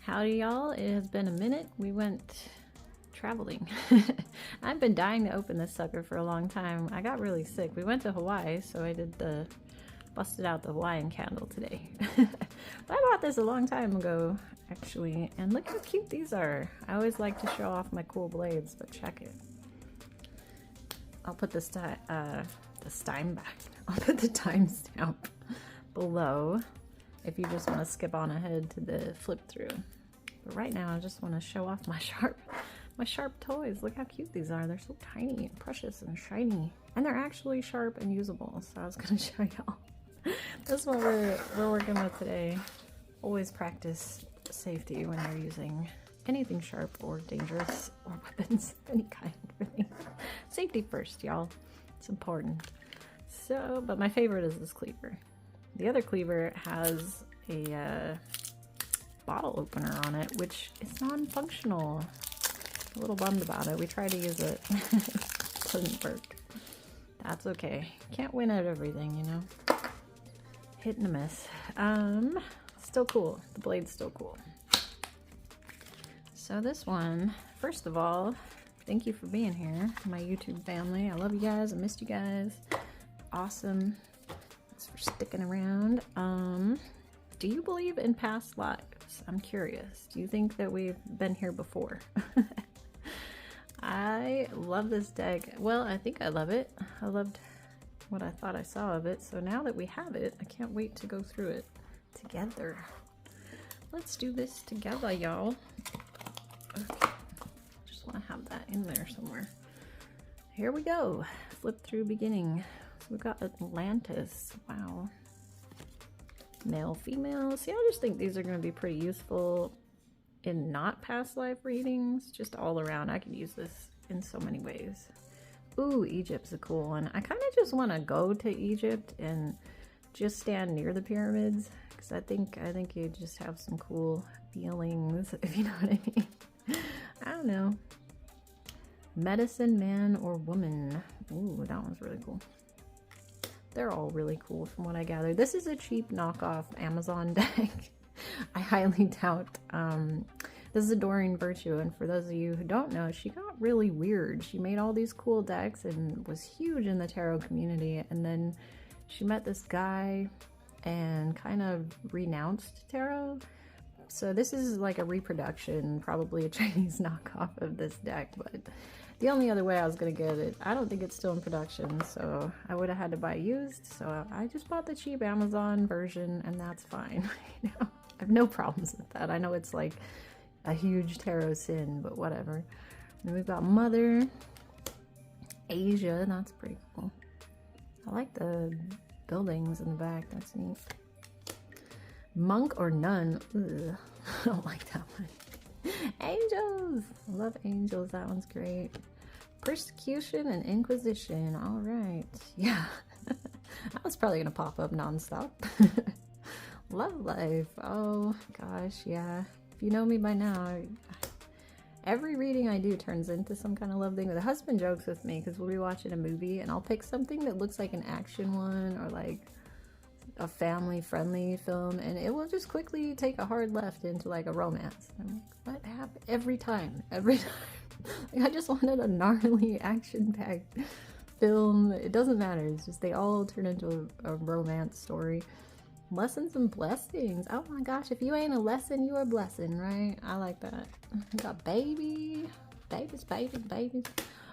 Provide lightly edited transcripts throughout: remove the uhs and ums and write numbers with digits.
Howdy y'all, it has been a minute. We went traveling. I've been dying to open this sucker for a long time. I got really sick. We went to Hawaii, so I busted out the Hawaiian candle today. But I bought this a long time ago, actually, and look how cute these are. I always like to show off my cool blades, but check it. I'll put the timestamp below if you just want to skip on ahead to the flip through. But right now I just want to show off my sharp toys. Look how cute these are. They're so tiny and precious and shiny, and they're actually sharp and usable. So I was gonna show y'all. That's what we're working with today. Always practice safety when you're using anything sharp or dangerous or weapons of any kind, really. Safety first, y'all. It's important. So, but my favorite is this cleaver. The other cleaver has a bottle opener on it, which is non-functional. A little bummed about it. We tried to use it. It couldn't work. That's okay. Can't win at everything, you know? Hit and a miss. Still cool. The blade's still cool. So this one, first of all, thank you for being here, my YouTube family. I love you guys. I missed you guys. Awesome. Thanks for sticking around. Do you believe in past lives? I'm curious. Do you think that we've been here before? I love this deck. Well, I think I love it. I loved what I thought I saw of it. So now that we have it, I can't wait to go through it together. Let's do this together, y'all. Okay. Just want to have that in there somewhere. Here we go. Flip through beginning. So we've got Atlantis. Wow. Male, female. See, I just think these are going to be pretty useful in not past life readings. Just all around. I could use this in so many ways. Ooh, Egypt's a cool one. I kind of just want to go to Egypt and just stand near the pyramids, because I think you just have some cool feelings, if you know what I mean. I don't know. Medicine man or woman. Ooh, that one's really cool. They're all really cool from what I gather. This is a cheap knockoff Amazon deck. I highly doubt. This is a Doreen Virtue, and for those of you who don't know, she got really weird. She made all these cool decks and was huge in the tarot community, and then she met this guy and kind of renounced tarot. So this is like a reproduction, probably a Chinese knockoff of this deck, but the only other way I was gonna get it, I don't think it's still in production, so I would have had to buy used, so I just bought the cheap Amazon version, and that's fine. You know, I have no problems with that. I know it's like a huge tarot sin, but whatever. And we've got Mother, Asia, that's pretty cool. I like the buildings in the back, that's neat. Monk or nun, ugh, I don't like that one. Angels, I love angels, that one's great. Persecution and Inquisition, all right, yeah. That was probably gonna pop up nonstop. Love life, oh gosh, yeah. If you know me by now, every reading I do turns into some kind of love thing. The husband jokes with me because we'll be watching a movie and I'll pick something that looks like an action one or like a family-friendly film, and it will just quickly take a hard left into like a romance. I'm like, what happened? Every time. Like, I just wanted a gnarly action-packed film. It doesn't matter. It's just they all turn into a romance story. Lessons and blessings. Oh my gosh, if you ain't a lesson, you are a blessing, right? I like that. We got babies.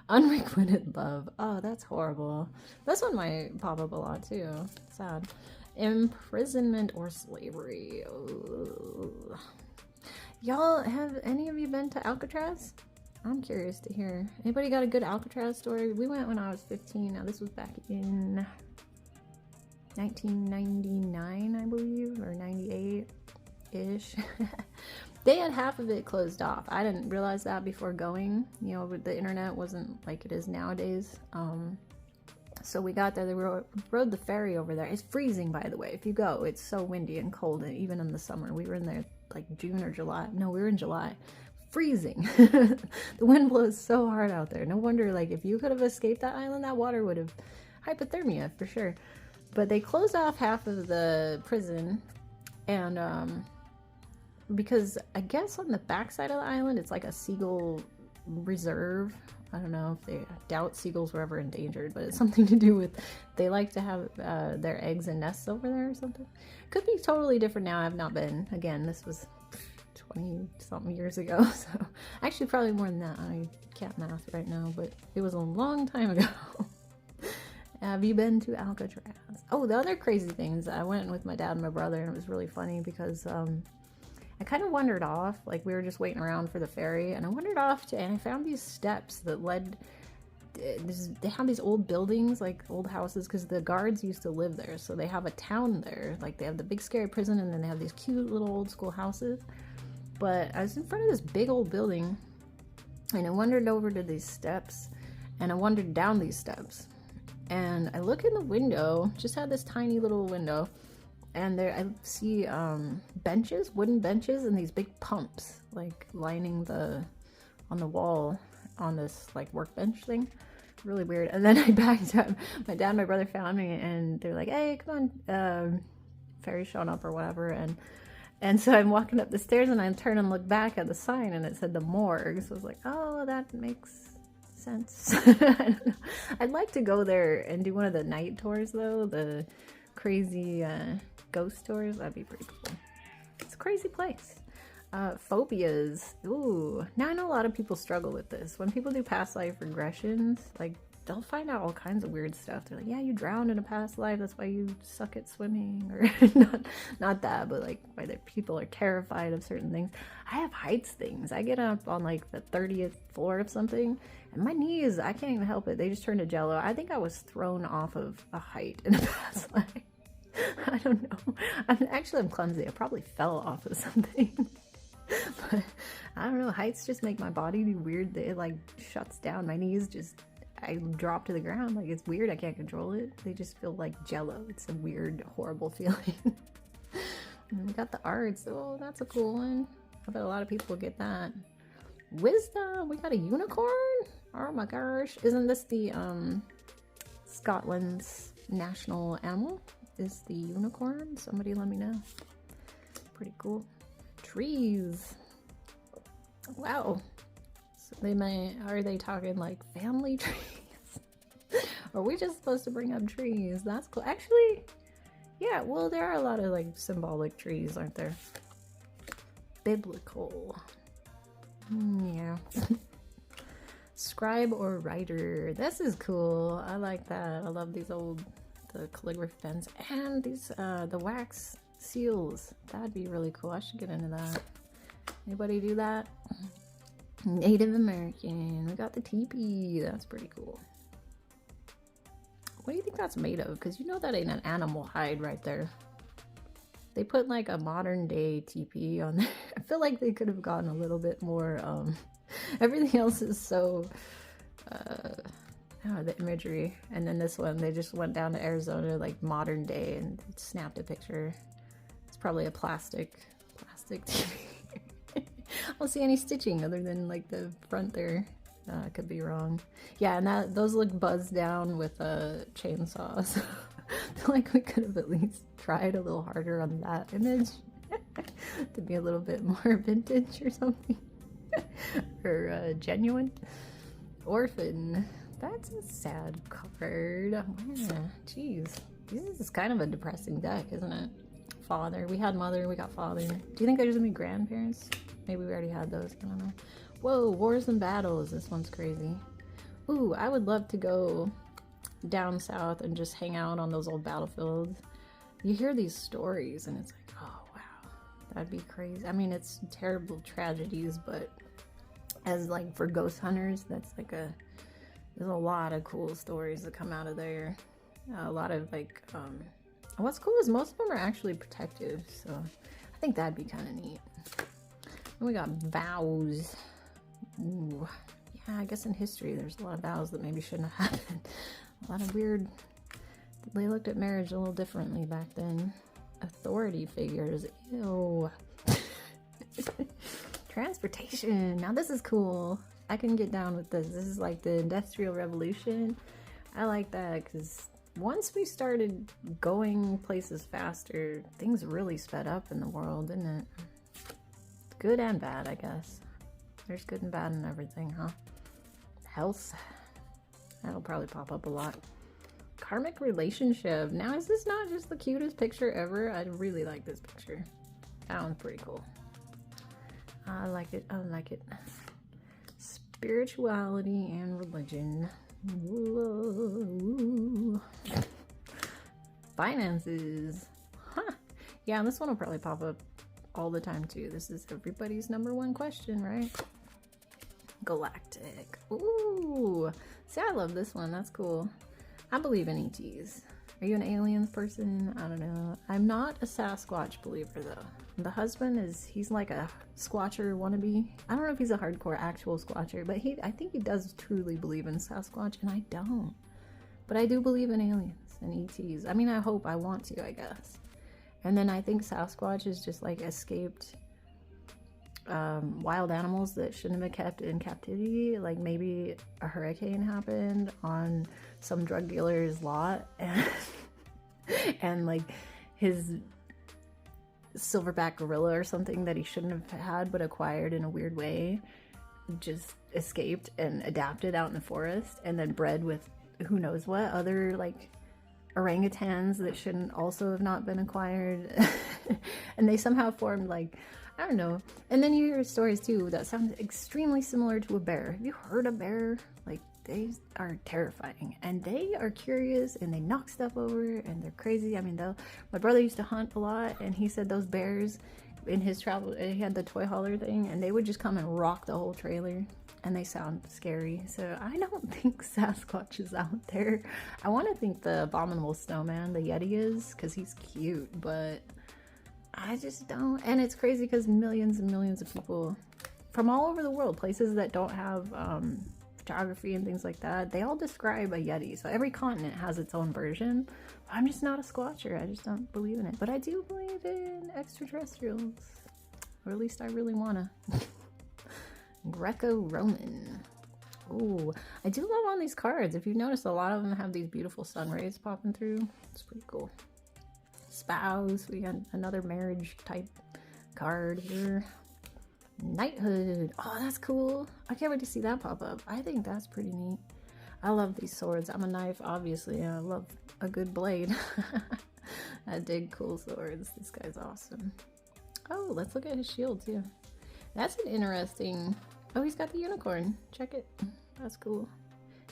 Unrequited love. Oh, that's horrible. This one might pop up a lot too. Sad. Imprisonment or slavery. Y'all, have any of you been to Alcatraz? I'm curious to hear. Anybody got a good Alcatraz story? We went when I was 15. Now this was back in 1999, I believe, or 98-ish. They had half of it closed off. I didn't realize that before going. You know, the internet wasn't like it is nowadays. So we got there, they rode the ferry over there. It's freezing, by the way. If you go, it's so windy and cold, and even in the summer. We were in there like June or July. No, we were in July. Freezing. The wind blows so hard out there. No wonder, like, if you could have escaped that island, that water would have hypothermia for sure. But they closed off half of the prison, and because I guess on the backside of the island, it's like a seagull reserve. I don't know if I doubt seagulls were ever endangered, but it's something to do with they like to have their eggs and nests over there or something. Could be totally different now. I've not been. Again, this was 20 something years ago, so actually probably more than that. I can't math right now, but it was a long time ago. Have you been to Alcatraz? Oh, the other crazy things, I went with my dad and my brother, and it was really funny because I kind of wandered off, like we were just waiting around for the ferry, and I wandered off to, and I found these steps that led, they have these old buildings, like old houses, because the guards used to live there, so they have a town there, like they have the big scary prison, and then they have these cute little old school houses. But I was in front of this big old building, and I wandered over to these steps, and I wandered down these steps, and I look in the window, just had this tiny little window, and there I see benches, wooden benches, and these big pumps like lining on the wall on this like workbench thing. Really weird. And then I backed up. My dad and my brother found me, and they're like, "Hey, come on, ferry's showing up or whatever." And so I'm walking up the stairs, and I turn and look back at the sign, and it said the morgue. So I was like, "Oh, that makes sense." I don't know. I'd like to go there and do one of the night tours though, the crazy ghost tours. That'd be pretty cool. It's a crazy place. Phobias. Ooh, now I know a lot of people struggle with this. When people do past life regressions, like they'll find out all kinds of weird stuff. They're like, yeah, you drowned in a past life, that's why you suck at swimming, or not that, but like why people are terrified of certain things. I have heights things. I get up on like the 30th floor of something, and my knees, I can't even help it, they just turn to jello. I think I was thrown off of a height in a past life. I don't know. I'm clumsy. I probably fell off of something. But I don't know. Heights just make my body do weird. It like shuts down. My knees just, I drop to the ground. Like it's weird. I can't control it. They just feel like jello. It's a weird, horrible feeling. And we got the arts. Oh, that's a cool one. I bet a lot of people get that. Wisdom. We got a unicorn. Oh my gosh. Isn't this the Scotland's national animal? Is the unicorn? Somebody let me know. Pretty cool. Trees. Wow. So are they talking like family trees? Or are we just supposed to bring up trees? That's cool. Actually, yeah, well, there are a lot of like symbolic trees, aren't there? Biblical. Yeah. Scribe or writer. This is cool. I like that. I love these the calligraphy pens, and these the wax seals. That'd be really cool. I should get into that. Anybody do that? Native American. We got the teepee. That's pretty cool. What do you think that's made of? Because you know that ain't an animal hide right there. They put like a modern day teepee on there. I feel like they could have gotten a little bit more everything else is so the imagery, and then this one, they just went down to Arizona, like modern day, and snapped a picture. It's probably a plastic TV. I don't see any stitching other than like the front there. I could be wrong. Yeah, and those look buzzed down with chainsaws. I feel like we could have at least tried a little harder on that image to be a little bit more vintage or something. Or genuine. Orphan. That's a sad card. Yeah, jeez. This is kind of a depressing deck, isn't it? Father. We had mother, we got father. Do you think there's gonna be grandparents? Maybe we already had those. I don't know. Whoa, wars and battles. This one's crazy. Ooh, I would love to go down south and just hang out on those old battlefields. You hear these stories and it's like, oh wow, that'd be crazy. I mean, it's terrible tragedies, but as like for ghost hunters, that's like there's a lot of cool stories that come out of there. A lot of like, what's cool is most of them are actually protective, so I think that'd be kind of neat. And we got vows. Ooh, yeah, I guess in history there's a lot of vows that maybe shouldn't have happened. A lot of weird, they looked at marriage a little differently back then. Authority figures, ew. Transportation, now this is cool. I can get down with this. This is like the Industrial Revolution. I like that because once we started going places faster, things really sped up in the world, didn't it? Good and bad, I guess. There's good and bad in everything, huh? Health. That'll probably pop up a lot. Karmic relationship. Now, is this not just the cutest picture ever? I really like this picture. That one's pretty cool. I like it. I like it. Spirituality and religion. Whoa. Finances. Huh. Yeah, this one will probably pop up all the time too. This is everybody's #1 question, right? Galactic. Ooh. See, I love this one. That's cool. I believe in ETs. Are you an aliens person? I don't know. I'm not a Sasquatch believer though. The husband he's like a Squatcher wannabe. I don't know if he's a hardcore actual Squatcher, but I think he does truly believe in Sasquatch, and I don't. But I do believe in aliens and ETs. I mean, I hope, I want to, I guess. And then I think Sasquatch is just like escaped wild animals that shouldn't have been kept in captivity. Like maybe a hurricane happened on some drug dealer's lot, and like his silverback gorilla or something that he shouldn't have had but acquired in a weird way just escaped and adapted out in the forest, and then bred with who knows what other like orangutans that shouldn't also have not been acquired. And they somehow formed like, I don't know. And then you hear stories too that sound extremely similar to a bear. Have you heard a bear? Like, they are terrifying, and they are curious, and they knock stuff over, and they're crazy. I mean, my brother used to hunt a lot, and he said those bears in his travel, he had the toy hauler thing, and they would just come and rock the whole trailer, and they sound scary. So I don't think Sasquatch is out there. I want to think the abominable snowman, the Yeti, is, because he's cute, but I just don't. And it's crazy because millions and millions of people from all over the world, places that don't have photography and things like that, they all describe a Yeti. So every continent has its own version. I'm just not a Squatcher. I just don't believe in it. But I do believe in extraterrestrials. Or at least I really want to. Greco-Roman. Ooh, I do love on these cards. If you've noticed, a lot of them have these beautiful sun rays popping through. It's pretty cool. Spouse. We got another marriage type card here. Knighthood. Oh, that's cool. I can't wait to see that pop up. I think that's pretty neat. I love these swords. I'm a knife, obviously. I love a good blade. I dig cool swords. This guy's awesome. Oh, let's look at his shield too. That's an interesting... Oh, he's got the unicorn. Check it. That's cool.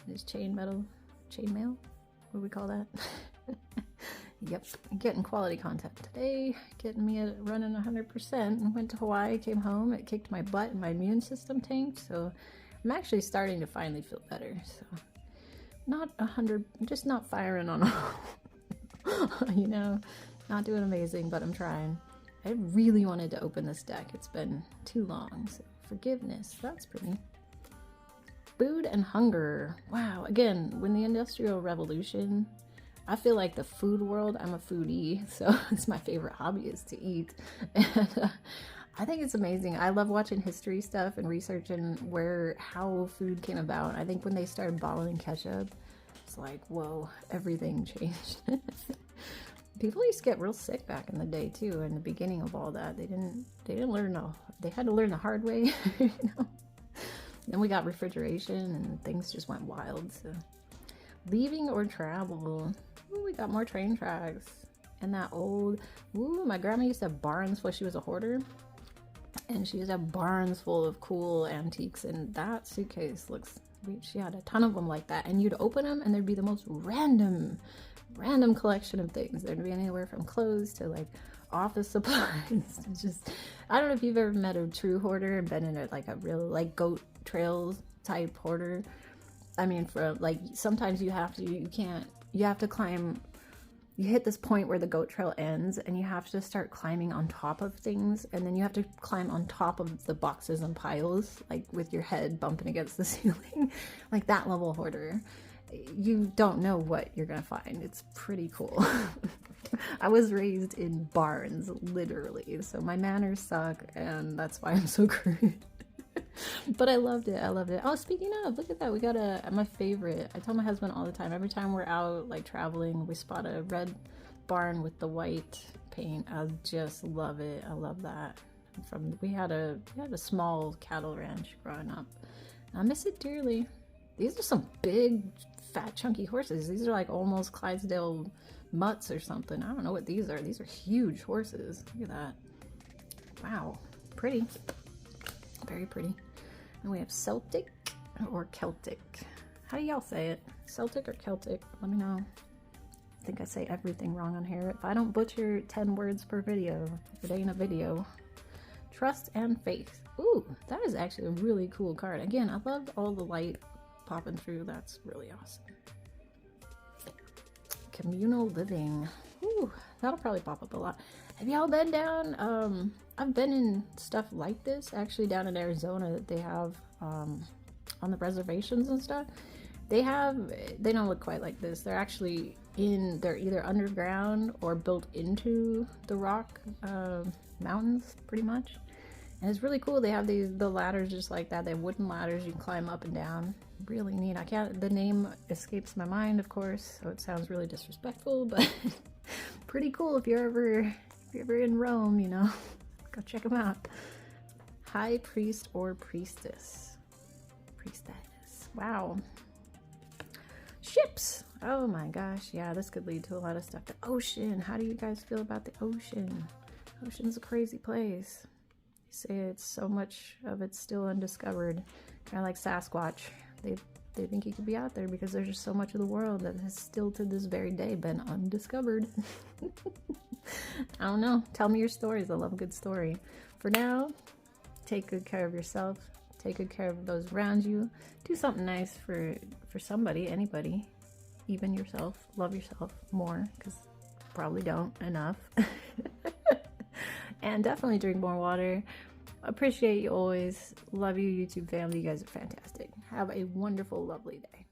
And his chainmail. What do we call that? Yep, getting quality content today, getting me at running 100%. Went to Hawaii, came home, it kicked my butt and my immune system tanked, so I'm actually starting to finally feel better. So not 100, just not firing on all, you know, not doing amazing, but I'm trying. I really wanted to open this deck. It's been too long, so forgiveness, that's pretty. Food and hunger. Wow, again, when the Industrial Revolution, I feel like the food world, I'm a foodie, so it's my favorite hobby is to eat. And I think it's amazing. I love watching history stuff and researching how food came about. I think when they started bottling ketchup, it's like, whoa, everything changed. People used to get real sick back in the day too. In the beginning of all that, they didn't learn. They had to learn the hard way, you know. Then we got refrigeration, and things just went wild. So, leaving or travel. Ooh, we got more train tracks. And that old. Ooh, my grandma used to have barns full. She was a hoarder, and she used to have barns full of cool antiques. And that suitcase looks. She had a ton of them like that, and you'd open them, and there'd be the most random collection of things. There'd be anywhere from clothes to like office supplies. Just, I don't know if you've ever met a true hoarder and been in a real like goat trails type hoarder. I mean, for like, sometimes you have to climb. You hit this point where the goat trail ends, and you have to start climbing on top of things, and then you have to climb on top of the boxes and piles, like with your head bumping against the ceiling. Like that level hoarder. You don't know what you're gonna find. It's pretty cool. I was raised in barns, literally, so my manners suck, and that's why I'm so crude. But I loved it. Oh, speaking of, look at that. We got my favorite. I tell my husband all the time, every time we're out like traveling, we spot a red barn with the white paint. I just love it. I love that. We had a small cattle ranch growing up. I miss it dearly. These are some big, fat, chunky horses. These are like almost Clydesdale mutts or something. I don't know what these are. These are huge horses. Look at that. Wow. Pretty. Very pretty. And we have Celtic or Celtic. How do y'all say it? Celtic or Celtic? Let me know. I think I say everything wrong on here. If I don't butcher 10 words per video, it ain't a video. Trust and faith. Ooh, that is actually a really cool card. Again, I love all the light popping through. That's really awesome. Communal living. Ooh, that'll probably pop up a lot. Have y'all been down? I've been in stuff like this actually down in Arizona that they have on the reservations and stuff. They don't look quite like this. They're actually they're either underground or built into the rock mountains pretty much. And it's really cool. They have the ladders just like that. They have wooden ladders you can climb up and down. Really neat. The name escapes my mind, of course, so it sounds really disrespectful, but pretty cool if you're ever in Rome, you know. Go check them out. High priest or priestess. Priestess. Wow. Ships. Oh my gosh. Yeah, this could lead to a lot of stuff. The ocean. How do you guys feel about the ocean? Ocean's a crazy place. Say it's so much of it's still undiscovered, kind of like Sasquatch. They think he could be out there because there's just so much of the world that has still to this very day been undiscovered. I don't know. Tell me your stories. I love a good story. For now, take good care of yourself. Take good care of those around you. Do something nice for somebody, anybody, even yourself. Love yourself more, because probably don't enough. And definitely drink more water. Appreciate you always. Love you, YouTube family. You guys are fantastic. Have a wonderful, lovely day.